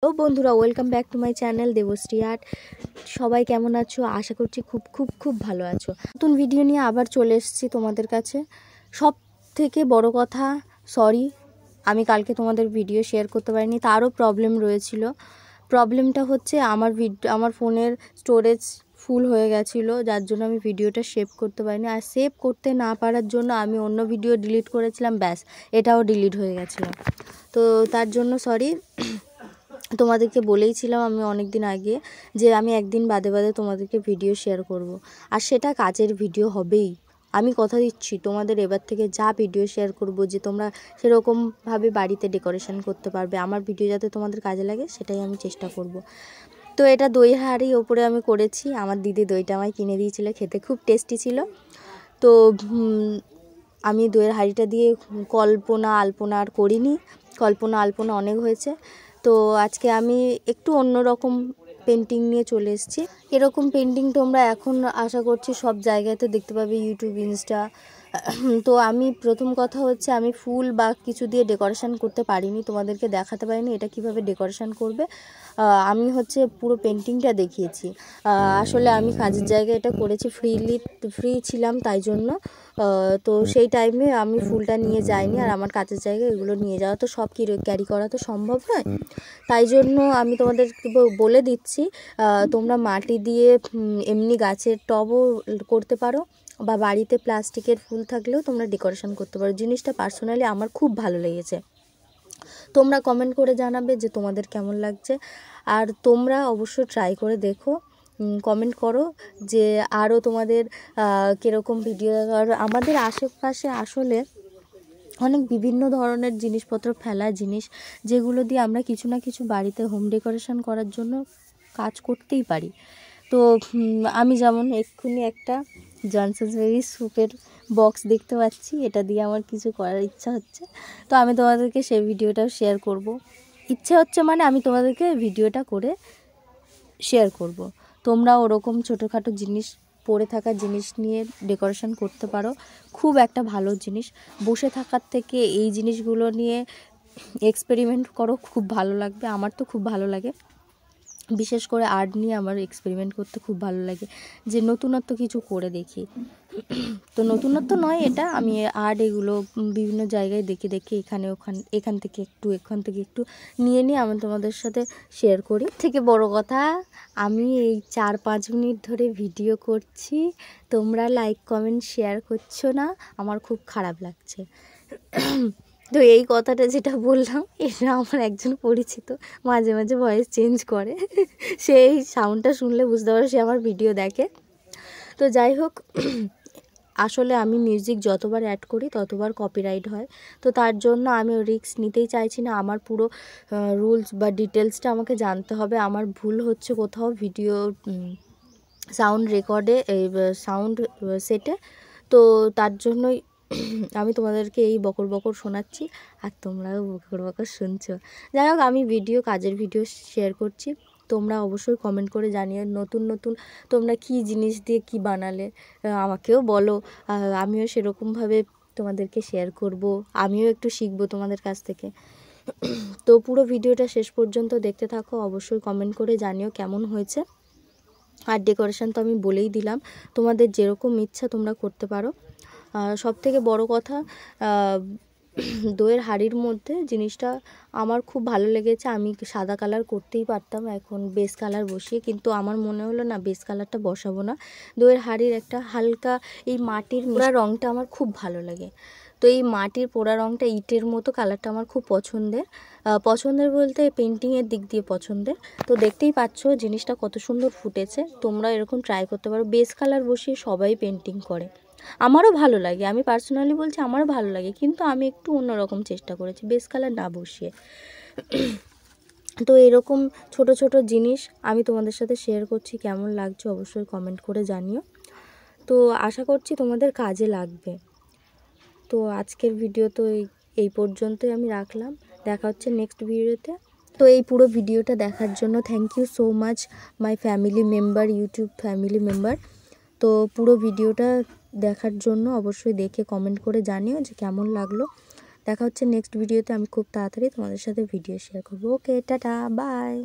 Hello বন্ধুরা, welcome back to my channel Debashree art. সবাই কেমন আছো? আশা করছি খুব খুব খুব ভালো আছো। নতুন ভিডিও নিয়ে আবার চলে এসেছি তোমাদের কাছে। সব থেকে বড় কথা, সরি আমি কালকে তোমাদের ভিডিও শেয়ার করতে পারিনি, তারও প্রবলেম রয়েছিল। প্রবলেমটা হচ্ছে আমার ফোনের স্টোরেজ ফুল হয়ে গেছিলো, যার জন্য আমি ভিডিওটা সেভ করতে পারিনি। আর সেভ করতে না পারার জন্য আমি অন্য ভিডিও ডিলিট করেছিলাম, ব্যাস এটাও ডিলিট হয়ে গেছিলো। তো তার জন্য সরি। তোমাদেরকে বলেইছিলাম আমি অনেক দিন আগে যে আমি একদিন বাদে বাদে তোমাদেরকে ভিডিও শেয়ার করব, আর সেটা কাজের ভিডিও হবেই। আমি কথা দিচ্ছি তোমাদের এবার থেকে যা ভিডিও শেয়ার করব, যে তোমরা সেরকমভাবে বাড়িতে ডেকোরেশন করতে পারবে, আমার ভিডিও যাতে তোমাদের কাজে লাগে সেটাই আমি চেষ্টা করব। তো এটা দই হাঁড়ির ওপরে আমি করেছি। আমার দিদি দইটা আমায় কিনে দিয়েছিল, খেতে খুব টেস্টি ছিল। তো আমি দইয়ের হাঁড়িটা দিয়ে কল্পনা আলপনা আর করিনি, কল্পনা আলপনা অনেক হয়েছে। তো আজকে আমি একটু অন্যরকম পেন্টিং নিয়ে চলে এসেছি। এরকম পেন্টিং তোমরা এখন আশা করছি সব জায়গাতে দেখতে পাবে, ইউটিউব, ইনস্টা। তো আমি প্রথম কথা হচ্ছে আমি ফুল বা কিছু দিয়ে ডেকোরেশন করতে পারিনি, তোমাদেরকে দেখাতে পারিনি এটা কিভাবে ডেকোরেশন করবে। আমি হচ্ছে পুরো পেন্টিংটা দেখিয়েছি। আসলে আমি কাজের জায়গায় এটা করেছি, ফ্রি ছিলাম তাই জন্য। তো সেই টাইমে আমি ফুলটা নিয়ে যাইনি, আর আমার কাজের জায়গায় এগুলো নিয়ে যাওয়া তো সব ক্যারি করা তো সম্ভব নয়। তাই জন্য আমি তোমাদেরকে বলে দিচ্ছি, তোমরা মাটি দিয়ে এমনি গাছের টবও করতে পারো, বা বাড়িতে প্লাস্টিকের ফুল থাকলেও তোমরা ডেকোরেশন করতে পারো। জিনিসটা পার্সোনালি আমার খুব ভালো লেগেছে। তোমরা কমেন্ট করে জানাবে যে তোমাদের কেমন লাগছে, আর তোমরা অবশ্যই ট্রাই করে দেখো। কমেন্ট করো যে আরও তোমাদের কীরকম ভিডিও। আর আমাদের আশেপাশে আসলে অনেক বিভিন্ন ধরনের জিনিসপত্র, ফেলা জিনিস, যেগুলো দিয়ে আমরা কিছু না কিছু বাড়িতে হোম ডেকোরেশন করার জন্য কাজ করতেই পারি। তো আমি যেমন এক্ষুনি একটা জনসন্স বেবি স্যুপের বক্স দেখতে পাচ্ছি, এটা দিয়ে আমার কিছু করার ইচ্ছা হচ্ছে। তো আমি তোমাদেরকে সেই ভিডিওটাও শেয়ার করব। ইচ্ছে হচ্ছে মানে আমি তোমাদেরকে ভিডিওটা করে শেয়ার করব। তোমরা ওরকম ছোটোখাটো জিনিস, পড়ে থাকা জিনিস নিয়ে ডেকোরেশন করতে পারো। খুব একটা ভালো জিনিস। বসে থাকার থেকে এই জিনিসগুলো নিয়ে এক্সপেরিমেন্ট করো, খুব ভালো লাগবে। আমার তো খুব ভালো লাগে, বিশেষ করে আর্ট নিয়ে আমার এক্সপেরিমেন্ট করতে খুব ভালো লাগে, যে নতুনত্ব কিছু করে দেখি। তো নতুনত্ব নয় এটা, আমি আর্ট এগুলো বিভিন্ন জায়গায় দেখে দেখে এখান থেকে একটু নিয়ে আমি তোমাদের সাথে শেয়ার করি। থেকে বড় কথা, আমি এই 4-5 মিনিট ধরে ভিডিও করছি, তোমরা লাইক কমেন্ট শেয়ার করছো না, আমার খুব খারাপ লাগছে। তো এই কথাটা যেটা বললাম, এটা আমার একজন পরিচিত মাঝে মাঝে ভয়েস চেঞ্জ করে, সেই সাউন্ডটা শুনলে বুঝতে পারো সে আমার ভিডিও দেখে। তো যাই হোক, আসলে আমি মিউজিক যতবার অ্যাড করি ততবার কপিরাইট হয়। তো তার জন্য আমি রিস্ক নিতেই চাইছি না। আমার পুরো রুলস বা ডিটেলসটা আমাকে জানতে হবে। আমার ভুল হচ্ছে কোথাও ভিডিও সাউন্ড রেকর্ডে, এই সাউন্ড সেটে। তো তার জন্যই আমি তোমাদেরকে এই বকর বকর শোনাচ্ছি, আর তোমরাও বকর বকর শুনছো। যাই হোক, আমি কাজের ভিডিও শেয়ার করছি। তোমরা অবশ্যই কমেন্ট করে জানিও নতুন নতুন তোমরা কী জিনিস দিয়ে কী বানালে, আমাকেও বলো। আমিও সেরকমভাবে তোমাদেরকে শেয়ার করব, আমিও একটু শিখবো তোমাদের কাছ থেকে। তো পুরো ভিডিওটা শেষ পর্যন্ত দেখতে থাকো, অবশ্যই কমেন্ট করে জানিও কেমন হয়েছে। আর ডেকোরেশন তো আমি বলেই দিলাম, তোমাদের যেরকম ইচ্ছা তোমরা করতে পারো। সবথেকে বড় কথা, দইয়ের হাঁড়ির মধ্যে জিনিসটা আমার খুব ভালো লেগেছে। আমি সাদা কালার করতেই পারতাম এখন বেস কালার বসিয়ে, কিন্তু আমার মনে হলো না, বেস কালারটা বসাবো না। দইয়ের হাঁড়ির একটা হালকা এই মাটির পোড়া রঙটা আমার খুব ভালো লাগে। তো এই মাটির পোড়া রঙটা, ইটের মতো কালারটা আমার খুব পছন্দের বলতে পেন্টিংয়ের দিক দিয়ে পছন্দের। তো দেখতেই পাচ্ছ জিনিসটা কত সুন্দর ফুটেছে। তোমরা এরকম ট্রাই করতে পারো। বেস কালার বসিয়ে সবাই পেন্টিং করে, আমারও ভালো লাগে, আমি পার্সোনালি বলছি আমারও ভালো লাগে, কিন্তু আমি একটু অন্যরকম চেষ্টা করেছি বেস কালার না বসিয়ে। তো এরকম ছোট ছোট জিনিস আমি তোমাদের সাথে শেয়ার করছি, কেমন লাগছে অবশ্যই কমেন্ট করে জানিও। তো আশা করছি তোমাদের কাজে লাগবে। তো আজকের ভিডিও তো এই পর্যন্তই আমি রাখলাম, দেখা হচ্ছে নেক্সট ভিডিওতে। তো এই পুরো ভিডিওটা দেখার জন্য thank you so much my family member, YouTube family member. তো পুরো ভিডিওটা দেখার জন্য অবশ্যই দেখে কমেন্ট করে জানিও যে কেমন লাগলো। দেখা হচ্ছে নেক্সট ভিডিওতে। আমি খুব তাড়াতাড়ি তোমাদের সাথে ভিডিও শেয়ার করবো। ওকে, টাটা, বাই।